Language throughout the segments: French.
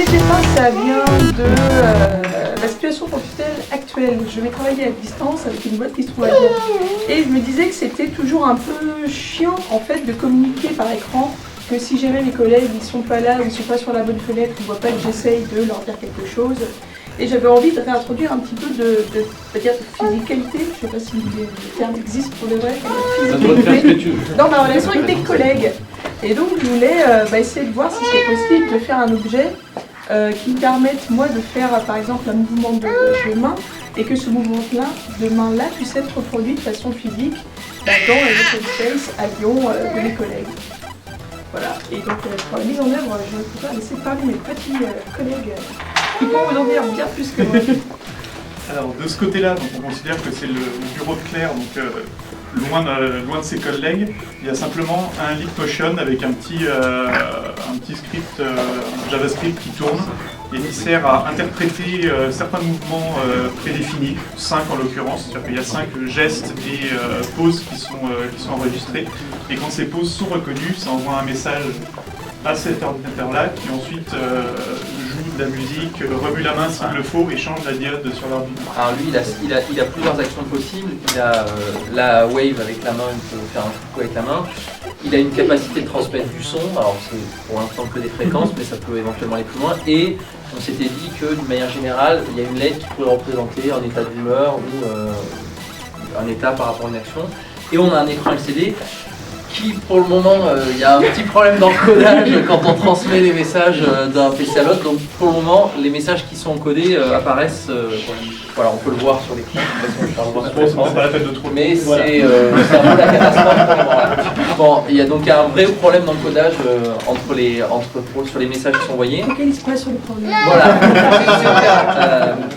l'idée de départ, ça vient de la situation professionnelle actuelle. Je vais travailler à distance avec une boîte qui se trouve à Lyon. Et je me disais que c'était toujours un peu chiant en fait de communiquer par écran, que si jamais mes collègues ils sont pas là ou ils sont pas sur la bonne fenêtre, ils voient pas que j'essaye de leur dire quelque chose. Et j'avais envie de réintroduire un petit peu de physicalité, je sais pas si le terme existe pour de vrai, dans ma relation avec mes collègues. Et donc je voulais essayer de voir si c'est possible de faire un objet qui me permette moi de faire par exemple un mouvement de main et que ce mouvement-là, de main-là, puisse être reproduit de façon physique dans les open space à Lyon de mes collègues. Voilà, et donc pour la mise en œuvre, je ne peux pas laisser parler mes petits collègues qui vont vous en dire bien plus que moi. Alors de ce côté-là, on considère que c'est le bureau de Claire, donc loin de ses collègues. Il y a simplement un Leap-Motion avec un petit script JavaScript qui tourne et qui sert à interpréter certains mouvements prédéfinis, 5 en l'occurrence, c'est-à-dire qu'il y a 5 gestes et poses qui sont enregistrés. Et quand ces poses sont reconnues, ça envoie un message à cet ordinateur-là qui ensuite joue de la musique, remue la main s'il le faut et change la diode sur l'ordinateur. Alors lui, il a plusieurs actions possibles. Il a la wave avec la main, il peut faire un coucou avec la main. Il a une capacité de transmettre du son, alors c'est pour l'instant que des fréquences, mais ça peut éventuellement aller plus loin. Et on s'était dit que d'une manière générale, il y a une lettre qui pourrait représenter un état d'humeur ou un état par rapport à une action. Et on a un écran LCD qui, pour le moment, il y a un petit problème d'encodage quand on transmet les messages d'un PC à l'autre. Donc pour le moment, les messages qui sont encodés apparaissent, voilà, on peut le voir sur l'écran. C'est pas la peine de trop. Mais c'est un peu la catastrophe pour le moment. Bon, il y a donc un vrai problème d'encodage sur les messages qui sont envoyés. Focalise pas sur le problème. Voilà.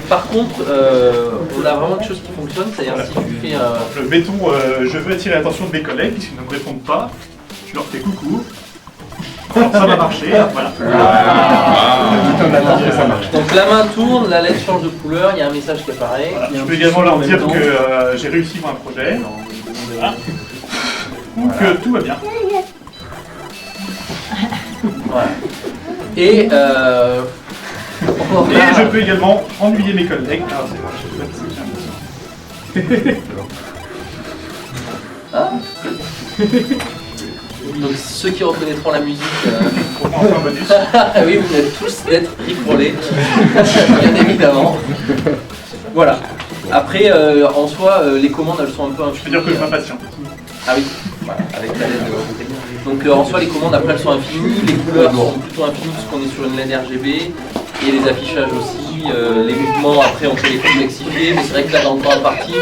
Par contre, on a vraiment quelque chose qui fonctionne, c'est-à-dire si tu fais un... Mettons, je veux attirer l'attention de mes collègues, puisqu'ils ne me répondent pas, je leur fais coucou. Alors, ça va marcher, voilà. Ça marche. Donc la main tourne, la lettre change de couleur, il y a un message qui apparaît. Voilà. Je peux également leur dire que j'ai réussi un projet, ou que tout va bien. Voilà. Et je peux également ennuyer mes collègues. Alors, donc ceux qui reconnaîtront la musique, enfin, un bonus. oui, vous êtes tous d'être riffrolés, bien évidemment. Voilà. Après, en soi, les commandes, elles sont un peu infinies. Je peux dire que je m'impatiente. Ah oui, voilà, avec la LED. Donc en soi, les commandes, après, elles sont infinies, les couleurs sont plutôt infinies puisqu'on est sur une LED RGB, et les affichages aussi, les mouvements, après, on peut les complexifier, mais c'est vrai que là, dans le temps imparti,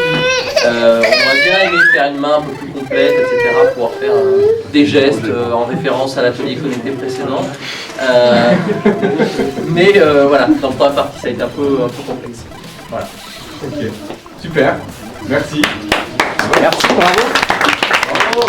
on va bien aimer faire une main un peu plus complète, etc., pouvoir faire des gestes en référence à l'atelier connecté précédent. Mais voilà, dans le temps imparti, ça a été un peu complexe. Voilà. Ok, super, merci. Merci, bravo. Bravo.